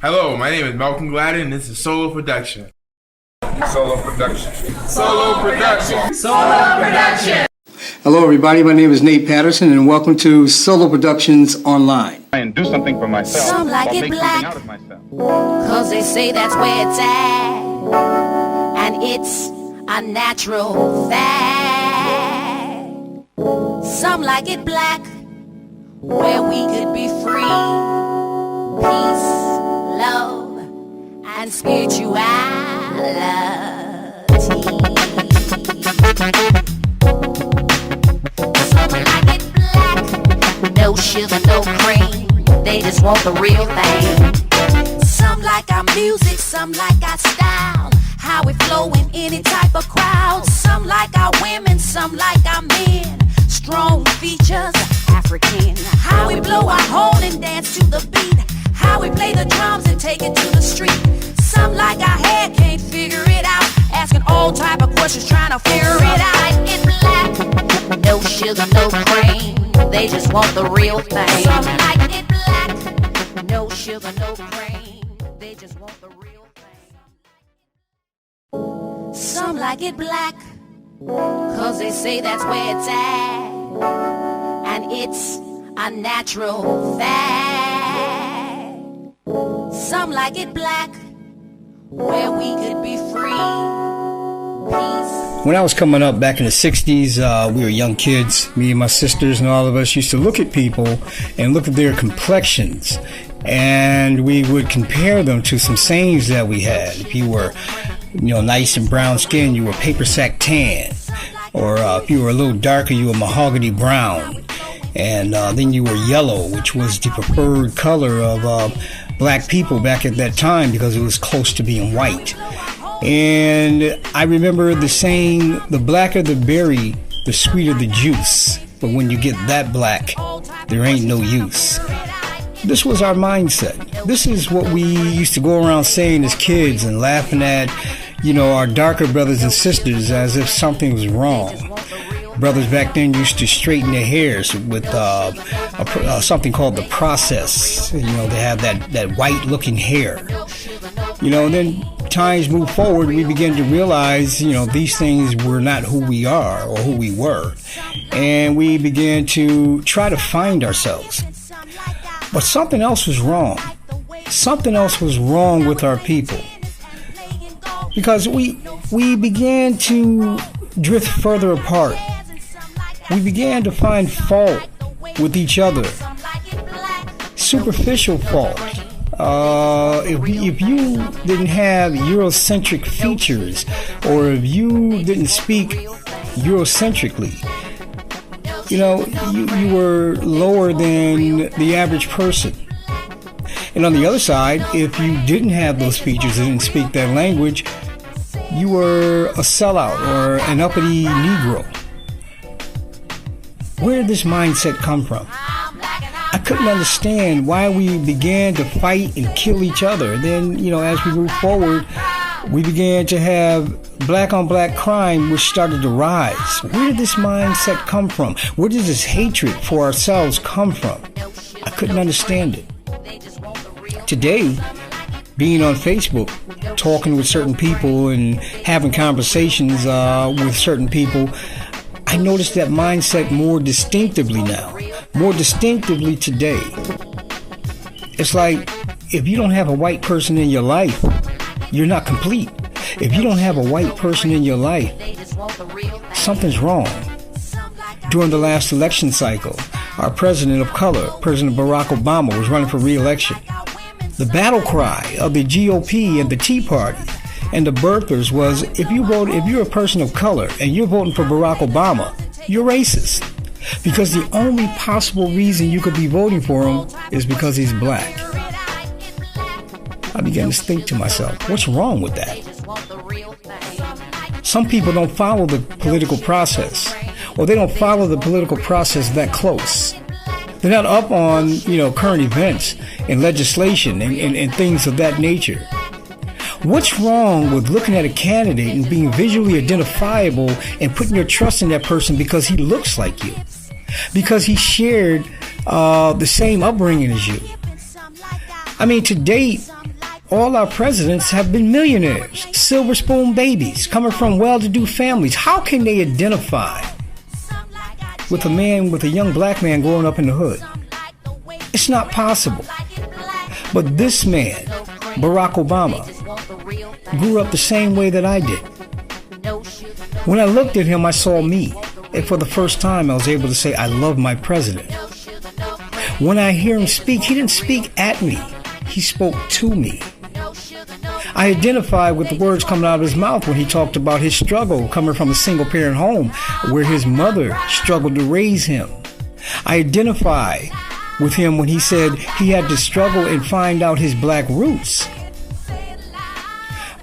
Hello, my name is Malcolm Gladden, and this is Solo Production. Solo Production. Solo Production. Solo Production. Hello, everybody. My name is Nate Patterson, and welcome to Solo Productions Online. And do something for myself. Some like it black, out of myself. cause they say that's where it's at, and it's a natural fact. Some like it black, where we could be free, peace, love, and spirituality. Some like it black, no sugar, no cream, they just want the real thing. Some like our music, some like our style, how we flow in any type of crowd. Some like our women, some like our men, strong features, African. How we blow our horn and dance to the beat, how we play the drums and take it to the street. Some like our hair, can't figure it out, asking all type of questions, trying to figure it out. Like it black, no sugar, no cream, they just want the real thing. Some like it black, no sugar, no cream, they just want the real thing. Some like it black, cause they say that's where it's at, and it's a natural fact. Some like it black, where we could be free, peace. When I was coming up back in the 60s, we were young kids, me and my sisters and all of us used to look at people and look at their complexions, and we would compare them to some sayings that we had. If you were, nice and brown skin, you were paper sack tan, or if you were a little darker, you were mahogany brown, and then you were yellow, which was the preferred color of black people back at that time because it was close to being white. And I remember the saying, the blacker the berry, the sweeter the juice. But when you get that black, there ain't no use. This was our mindset. This is what we used to go around saying as kids and laughing at, our darker brothers and sisters as if something was wrong. Brothers back then used to straighten their hairs with something called the process. They have that white-looking hair. Then times move forward, we begin to realize, these things were not who we are or who we were. And we began to try to find ourselves. But something else was wrong. Something else was wrong with our people. Because we began to drift further apart. We began to find fault with each other. Superficial fault. If you didn't have Eurocentric features, or if you didn't speak Eurocentrically, you were lower than the average person. And on the other side, if you didn't have those features and didn't speak that language, you were a sellout or an uppity Negro. Where did this mindset come from? I couldn't understand why we began to fight and kill each other. Then, as we moved forward, we began to have black on black crime, which started to rise. Where did this mindset come from? Where did this hatred for ourselves come from? I couldn't understand it. Today, being on Facebook, talking with certain people and having conversations with certain people, I noticed that mindset more distinctively now. More distinctively today. It's like, if you don't have a white person in your life, you're not complete. If you don't have a white person in your life, something's wrong. During the last election cycle, our president of color, President Barack Obama, was running for re-election. The battle cry of the GOP and the Tea Party and the birthers was, if you're a person of color and you're voting for Barack Obama, you're racist. Because the only possible reason you could be voting for him is because he's black. I began to think to myself, what's wrong with that? Some people don't follow the political process, or they don't follow the political process that close. They're not up on, current events and legislation and things of that nature. What's wrong with looking at a candidate and being visually identifiable and putting your trust in that person because he looks like you? Because he shared the same upbringing as you? I mean, to date, All our presidents have been millionaires, silver spoon babies, coming from well-to-do families. How can they identify with a man, with a young black man growing up in the hood? It's not possible. But this man, Barack Obama, grew up the same way that I did. When I looked at him, I saw me. And for the first time, I was able to say, I love my president. When I hear him speak, he didn't speak at me. He spoke to me. I identified with the words coming out of his mouth when he talked about his struggle coming from a single-parent home where his mother struggled to raise him. I identify with him when he said he had to struggle and find out his black roots.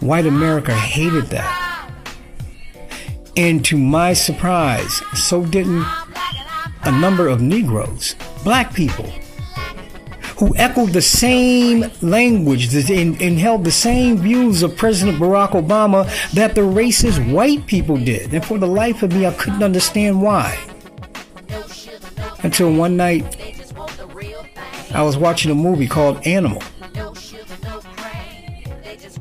White America hated that. And to my surprise, so didn't a number of Negroes, black people, who echoed the same language and held the same views of President Barack Obama that the racist white people did. And for the life of me, I couldn't understand why. Until one night, I was watching a movie called Animal.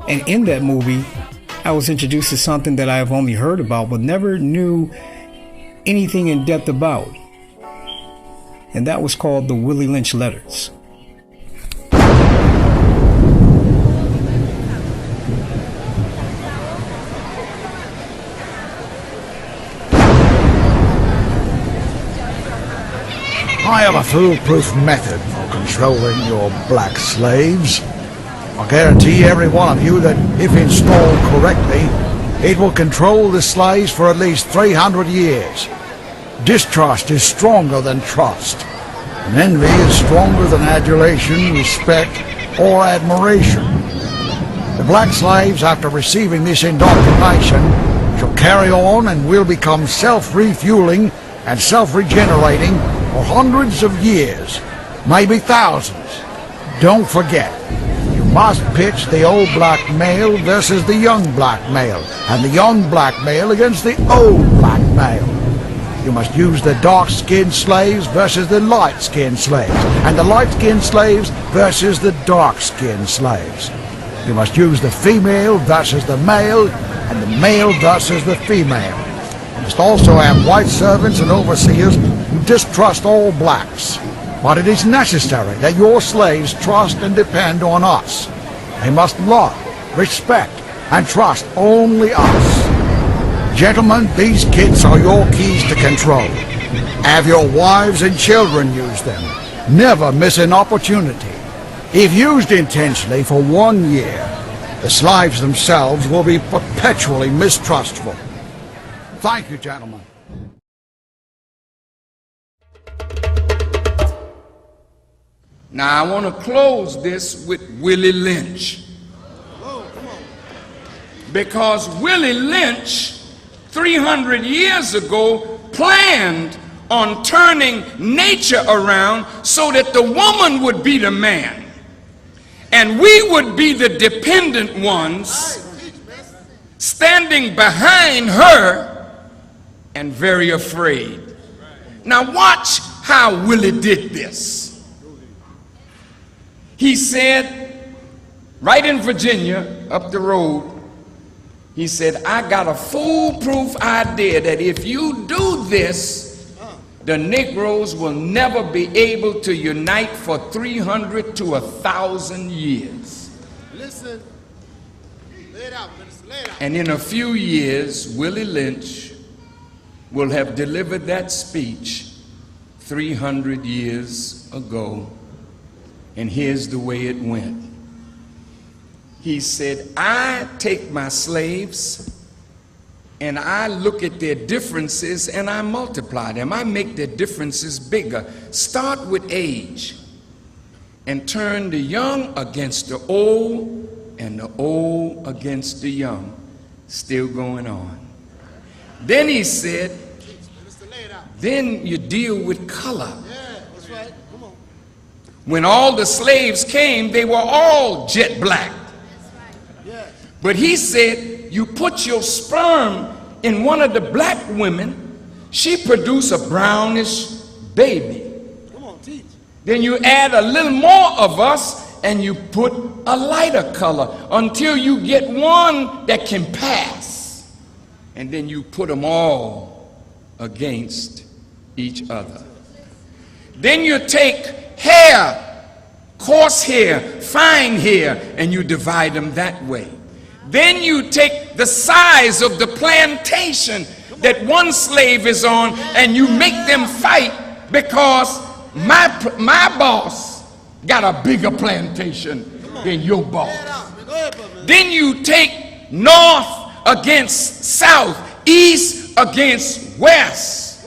And in that movie, I was introduced to something that I have only heard about but never knew anything in depth about. And that was called the Willie Lynch Letters. I have a foolproof method for controlling your black slaves. I guarantee every one of you that if installed correctly, it will control the slaves for at least 300 years. Distrust is stronger than trust, and envy is stronger than adulation, respect, or admiration. The black slaves, after receiving this indoctrination, shall carry on and will become self-refueling and self-regenerating for hundreds of years, maybe thousands. Don't forget, you must pitch the old black male versus the young black male, and the young black male against the old black male. You must use the dark-skinned slaves versus the light-skinned slaves, and the light-skinned slaves versus the dark-skinned slaves. You must use the female versus the male, and the male versus the female. You must also have white servants and overseers who distrust all blacks. But it is necessary that your slaves trust and depend on us. They must love, respect, and trust only us. Gentlemen, these kids are your keys to control. Have your wives and children use them. Never miss an opportunity. If used intentionally for 1 year, the slaves themselves will be perpetually mistrustful. Thank you, gentlemen. Now I want to close this with Willie Lynch. Because Willie Lynch, 300 years ago, planned on turning nature around so that the woman would be the man. And we would be the dependent ones standing behind her and very afraid. Now watch how Willie did this. He said, right in Virginia, up the road, he said, I got a foolproof idea that if you do this, the Negroes will never be able to unite for 300 to 1,000 years. Listen, lay it out, minister, lay it out. And in a few years, Willie Lynch will have delivered that speech 300 years ago. And here's the way it went. He said, I take my slaves and I look at their differences and I multiply them. I make their differences bigger. Start with age and turn the young against the old and the old against the young. Still going on. Then he said, then you deal with color. When all the slaves came, they were all jet black. But he said, you put your sperm in one of the black women, she produced a brownish baby. Then you add a little more of us and you put a lighter color until you get one that can pass. And then you put them all against each other. Then you take hair, coarse hair, fine hair, and you divide them that way. Then you take the size of the plantation that one slave is on and you make them fight because my boss got a bigger plantation than your boss. Then you take north against south, east against west.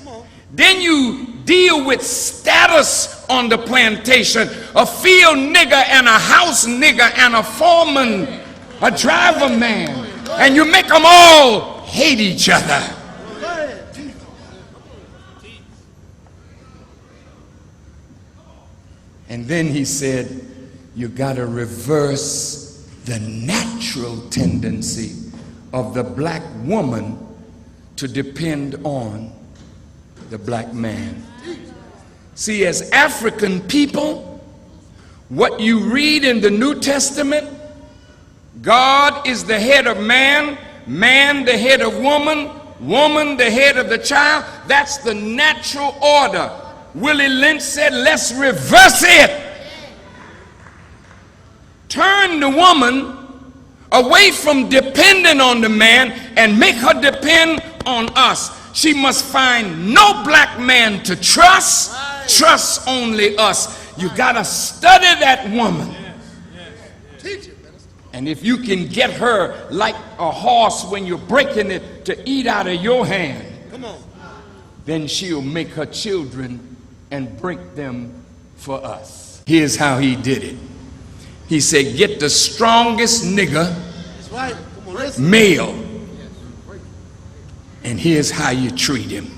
Then you deal with status on the plantation, a field nigger and a house nigger and a foreman, a driver man, and you make them all hate each other. And then he said, you got to reverse the natural tendency of the black woman to depend on the black man. See, as African people, what you read in the New Testament, God is the head of man, man the head of woman, woman the head of the child. That's the natural order. Willie Lynch said, let's reverse it. Turn the woman away from depending on the man and make her depend on us. She must find no black man to trust, trust only us. You gotta study that woman. And if you can get her like a horse when you're breaking it to eat out of your hand, then she'll make her children and break them for us. Here's how he did it. He said, get the strongest nigger, male, and here's how you treat him.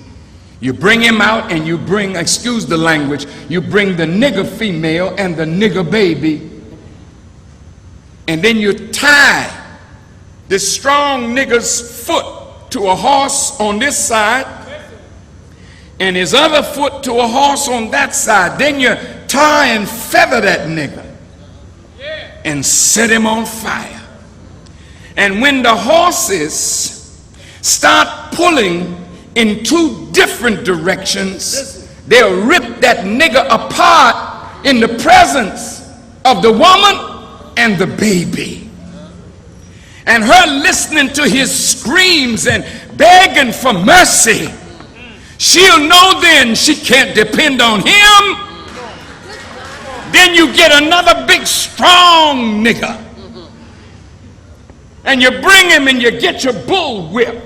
You bring him out and you bring, excuse the language, you bring the nigger female and the nigger baby, and then you tie this strong nigger's foot to a horse on this side and his other foot to a horse on that side. Then you tie and feather that nigger and set him on fire. And when the horses start pulling in two different directions, they'll rip that nigger apart in the presence of the woman and the baby. And her listening to his screams and begging for mercy, she'll know then she can't depend on him. Then you get another big strong nigger and you bring him and you get your bull whip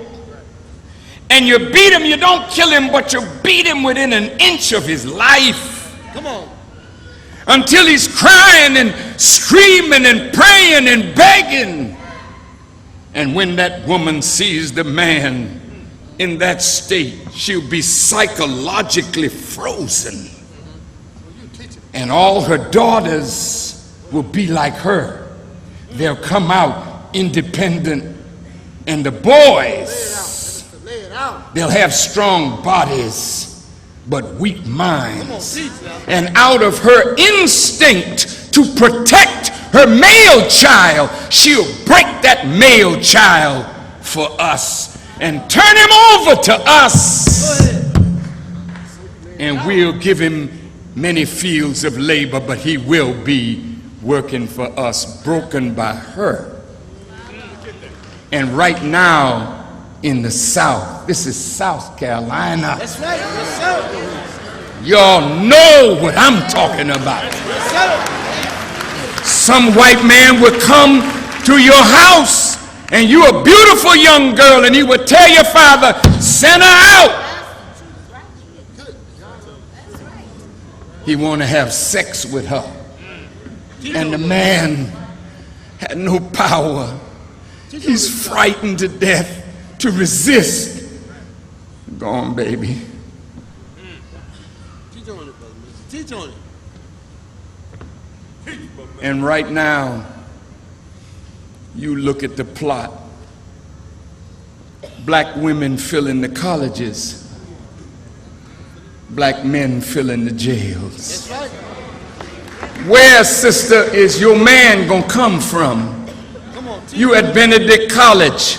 and you beat him. You don't kill him, but you beat him within an inch of his life. Come on. Until he's crying and screaming and praying and begging. And when that woman sees the man in that state, she'll be psychologically frozen. And all her daughters will be like her. They'll come out independent. And the boys, they'll have strong bodies, but weak minds. And out of her instinct to protect her male child, she'll break that male child for us and turn him over to us. And we'll give him many fields of labor, but he will be working for us, broken by her. And right now in the South, this is South Carolina. That's right. Yes, sir. Y'all know what I'm talking about. Yes, sir. Some white man would come to your house and you're a beautiful young girl and he would tell your father, send her out. He want to have sex with her. And the man had no power. He's frightened to death to resist. Go on, baby. And right now, you look at the plot. Black women filling the colleges. Black men filling the jails. Where, sister, is your man gonna come from? You at Benedict College,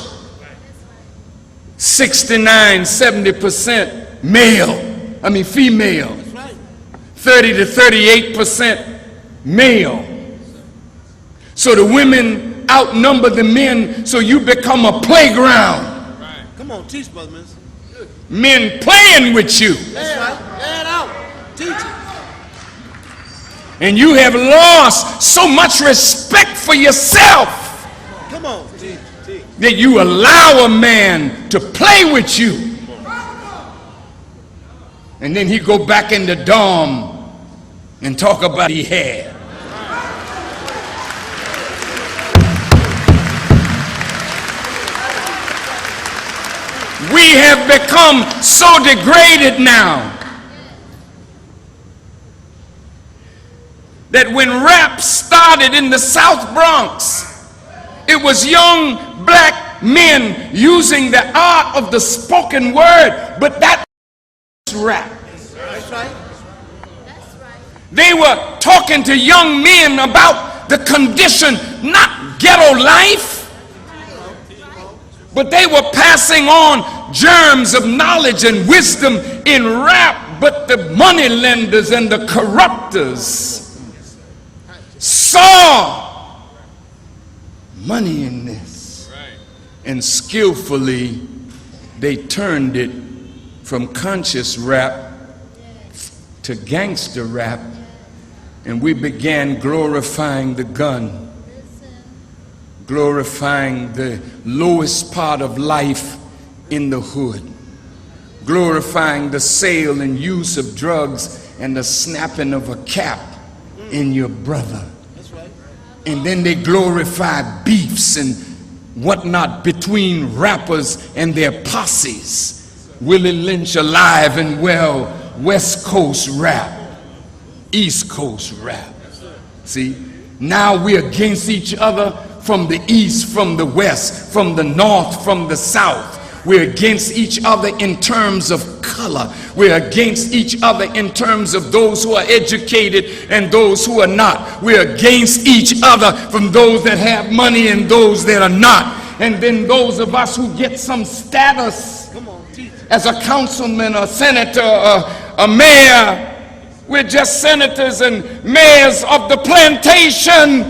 69, 70% female, 30 to 38% male. So the women outnumber the men, so you become a playground. Right. Come on, teach, brother, minister. Men playing with you. That's right. Lay it out. Teach it. And you have lost so much respect for yourself. Come on, teach. That you allow a man to play with you. And then he go back in the dorm and talk about he had. We have become so degraded now that when rap started in the South Bronx, it was young black men using the art of the spoken word, but that was rap. That's right. They were talking to young men about the condition, not ghetto life, but they were passing on germs of knowledge and wisdom in rap. But the money lenders and the corruptors saw money in this, and skillfully they turned it from conscious rap to gangster rap, and we began glorifying the gun, glorifying the lowest part of life in the hood, glorifying the sale and use of drugs and the snapping of a cap in your brother. That's right. And then they glorify beefs and whatnot between rappers and their posses. Willie Lynch alive and well, West Coast rap, East Coast rap. See, now we're against each other from the east, from the west, from the north, from the south. We're against each other in terms of color. We're against each other in terms of those who are educated and those who are not. We're against each other from those that have money and those that are not. And then those of us who get some status as a councilman, a senator, a mayor, we're just senators and mayors of the plantation.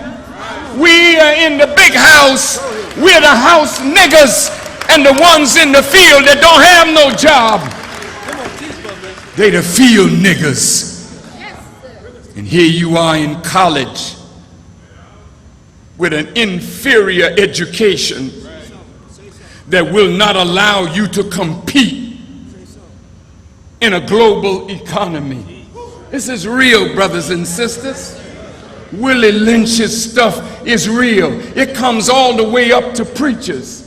We are in the big house. We're the house niggas and the ones in the field that don't have no job. They the field niggas. And here you are in college with an inferior education that will not allow you to compete in a global economy. This is real, brothers and sisters. Willie Lynch's stuff is real. It comes all the way up to preachers.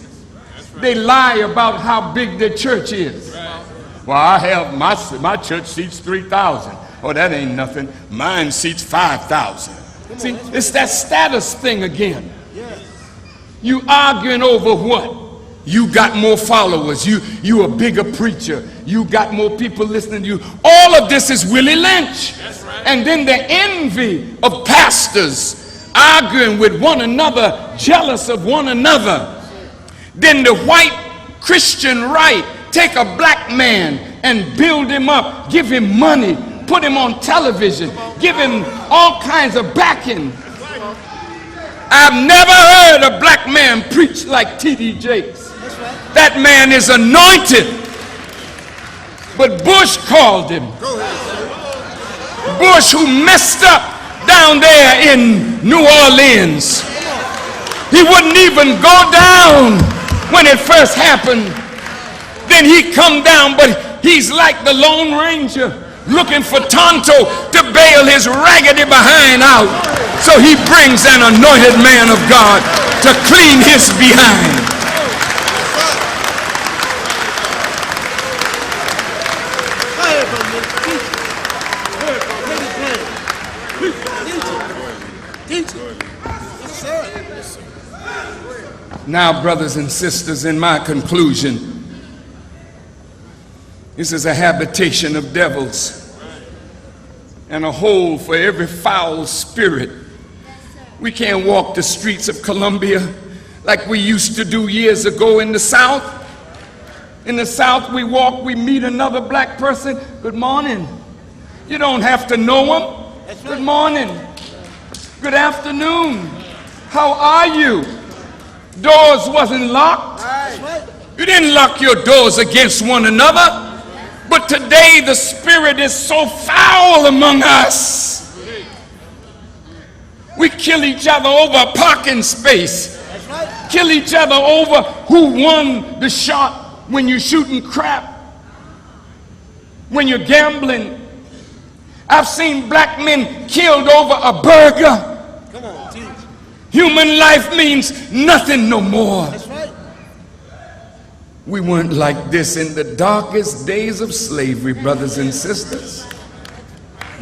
They lie about how big their church is. Well, I have my church seats 3,000. Oh, that ain't nothing. Mine seats 5,000. See, it's that status thing again. You arguing over what? You got more followers. You a bigger preacher. You got more people listening to you. All of this is Willie Lynch. And then the envy of pastors arguing with one another, jealous of one another. Then the white Christian right take a black man and build him up, give him money, put him on television, give him all kinds of backing. I've never heard a black man preach like T.D. Jakes. That man is anointed. But Bush called him. Bush, who messed up down there in New Orleans. He wouldn't even go down when it first happened. Then he come down, but he's like the Lone Ranger looking for Tonto to bail his raggedy behind out. So he brings an anointed man of God to clean his behind. Now, brothers and sisters, in my conclusion, this is a habitation of devils. and a hole for every foul spirit. We can't walk the streets of Columbia like we used to do years ago in the South. In the South, we walk, we meet another black person. Good morning. You don't have to know them. Good morning. Good afternoon. How are you? Doors wasn't locked. You didn't lock your doors against one another. But today the spirit is so foul among us. We kill each other over a parking space. Kill each other over who won the shot when you're shooting crap, when you're gambling. I've seen black men killed over a burger. Come on, teach. Human life means nothing no more. That's right. We weren't like this in the darkest days of slavery, brothers and sisters.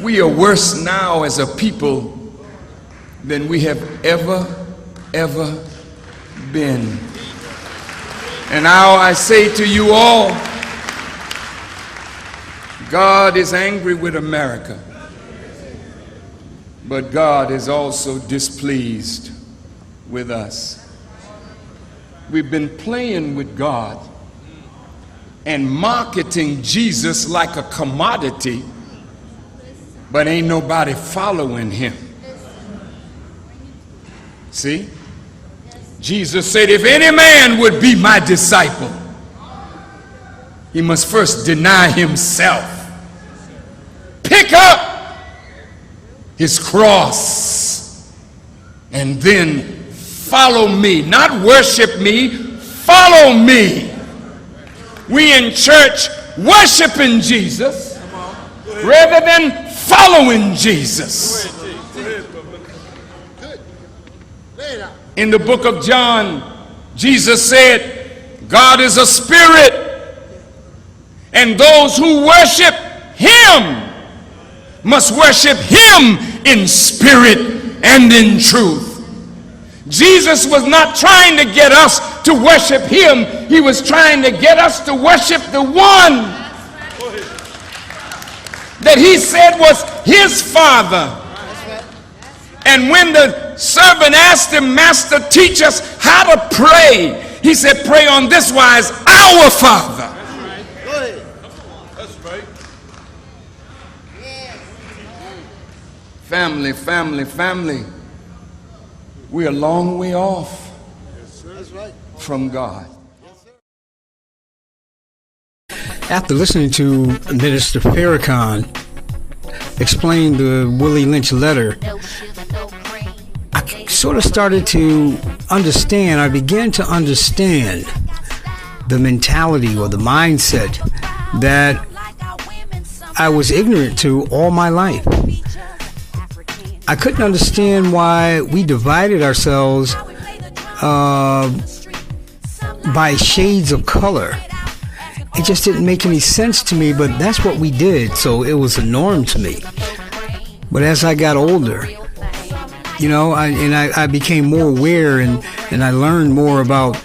We are worse now as a people than we have ever been. And now I say to you all, God is angry with America, but God is also displeased with us. We've been playing with God and marketing Jesus like a commodity, but ain't nobody following him. See? Jesus said, if any man would be my disciple, he must first deny himself, pick up his cross, and then follow me. Not worship me, follow me. We in church worshiping Jesus rather than following Jesus. In the book of John, Jesus said, God is a spirit, and those who worship him must worship him in spirit and in truth. Jesus was not trying to get us to worship him. He was trying to get us to worship the one that he said was his Father. And when the servant asked him, Master, teach us how to pray, he said, pray on this wise, our Father. That's right. Family, family, family. We're a long way off from God. After listening to Minister Farrakhan explain the Willie Lynch letter, I sort of started to understand, I began to understand the mentality or the mindset that I was ignorant to all my life. I couldn't understand why we divided ourselves by shades of color. It just didn't make any sense to me, but that's what we did, so it was a norm to me. But as I got older, you know, I became more aware and I learned more about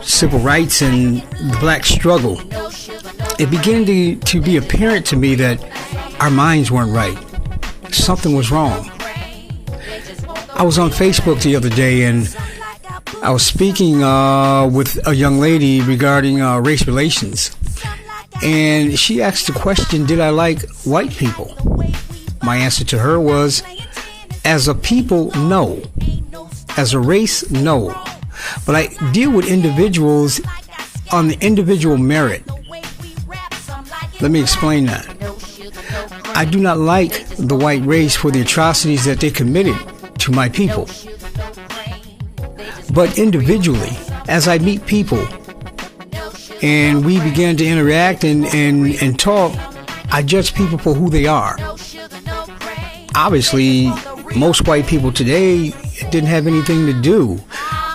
civil rights and the black struggle. It began to be apparent to me that our minds weren't right. Something was wrong. I was on Facebook the other day and I was speaking with a young lady regarding race relations. And she asked the question, did I like white people? My answer to her was, as a people, no. As a race, no. But I deal with individuals on the individual merit. Let me explain that. I do not like the white race for the atrocities that they committed to my people. But individually, as I meet people and we began to interact and talk, I judge people for who they are. Obviously, most white people today didn't have anything to do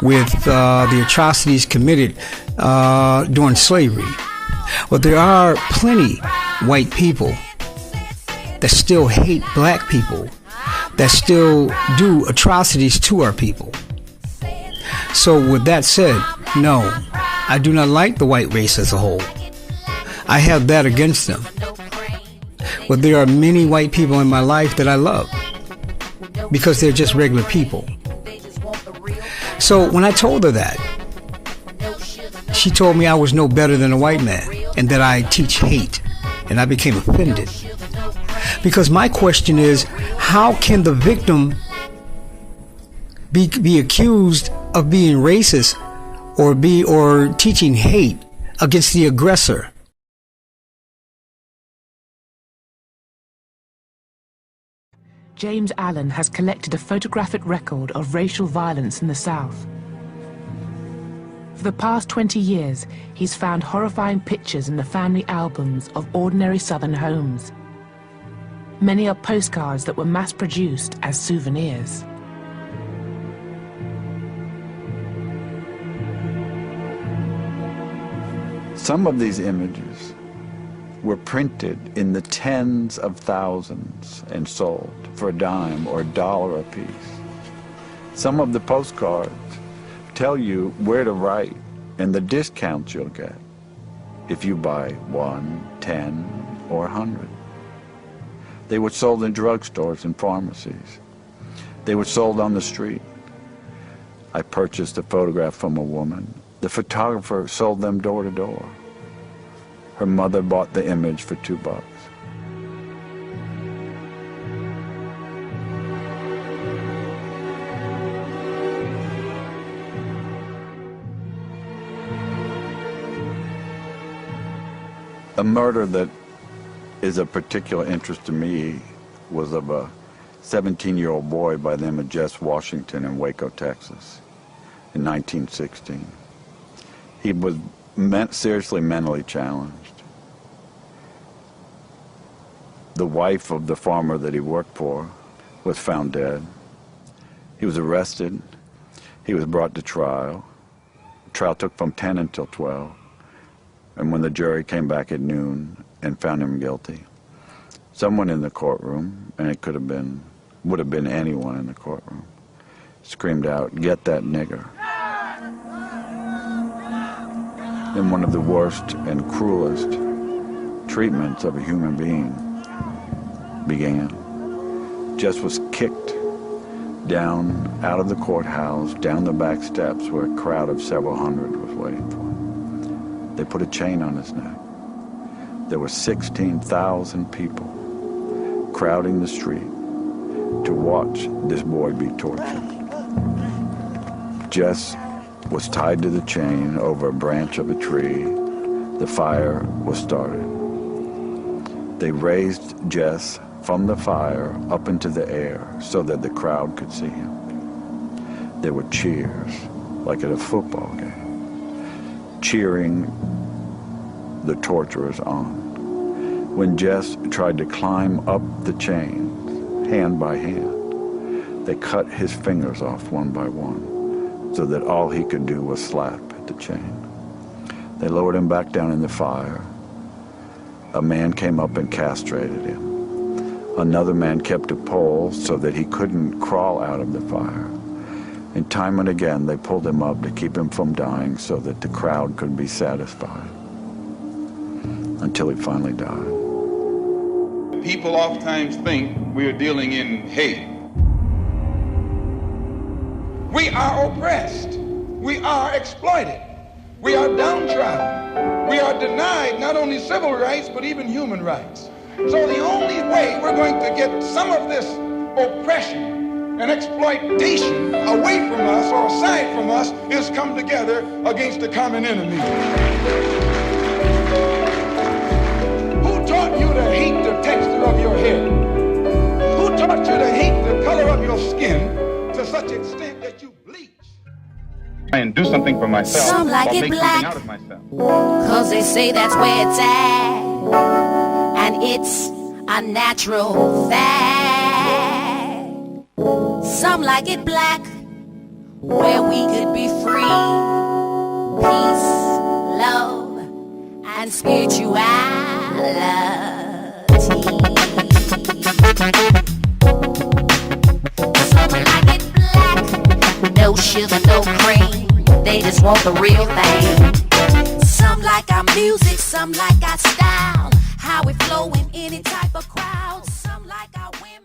with the atrocities committed during slavery. But there are plenty white people that still hate black people, that still do atrocities to our people. So with that said, no, I do not like the white race as a whole. I have that against them. But there are many white people in my life that I love because they're just regular people. So when I told her that, she told me I was no better than a white man and that I teach hate, and I became offended. Because my question is, how can the victim be accused of being racist or teaching hate against the aggressor? James Allen has collected a photographic record of racial violence in the South. For the past 20 years, he's found horrifying pictures in the family albums of ordinary Southern homes. Many are postcards that were mass-produced as souvenirs. Some of these images were printed in the tens of thousands and sold for a dime or $1 a piece. Some of the postcards tell you where to write and the discounts you'll get if you buy 1, 10, or 100. They were sold in drugstores and pharmacies. They were sold on the street. I purchased a photograph from a woman. The photographer sold them door to door. Her mother bought the image for $2. A murder that is of particular interest to me was of a 17-year-old boy by the name of Jess Washington in Waco, Texas, in 1916. He was seriously mentally challenged. The wife of the farmer that he worked for was found dead. He was arrested. He was brought to trial. The trial took from 10 until 12. And when the jury came back at noon and found him guilty, someone in the courtroom, and it would have been anyone in the courtroom, screamed out, "Get that nigger." And one of the worst and cruelest treatments of a human being began. Jess was kicked down out of the courthouse, down the back steps where a crowd of several hundred was waiting for him. They put a chain on his neck. There were 16,000 people crowding the street to watch this boy be tortured. Jess was tied to the chain over a branch of a tree. The fire was started. They raised Jess from the fire up into the air so that the crowd could see him. There were cheers, like at a football game, cheering the torturers on. When Jess tried to climb up the chains, hand by hand, they cut his fingers off one by one so that all he could do was slap at the chain. They lowered him back down in the fire. A man came up and castrated him. Another man kept a pole so that he couldn't crawl out of the fire. And time and again, they pulled him up to keep him from dying so that the crowd could be satisfied. Until he finally died. People oftentimes think we are dealing in hate. We are oppressed. We are exploited. We are downtrodden. We are denied not only civil rights, but even human rights. So the only way we're going to get some of this oppression and exploitation away from us or aside from us is come together against the common enemy. Who taught you to hate the texture of your hair? Who taught you to hate the color of your skin to such extent that you bleach? And do something for myself. Some like it black, out of myself. cause they say that's where it's at. And it's a natural fact. Some like it black, where we could be free. Peace, love, and spirituality. Some like it black, no sugar, no cream. They just want the real thing. Some like our music, some like our style. how we flow in any type of crowd. Some like our women.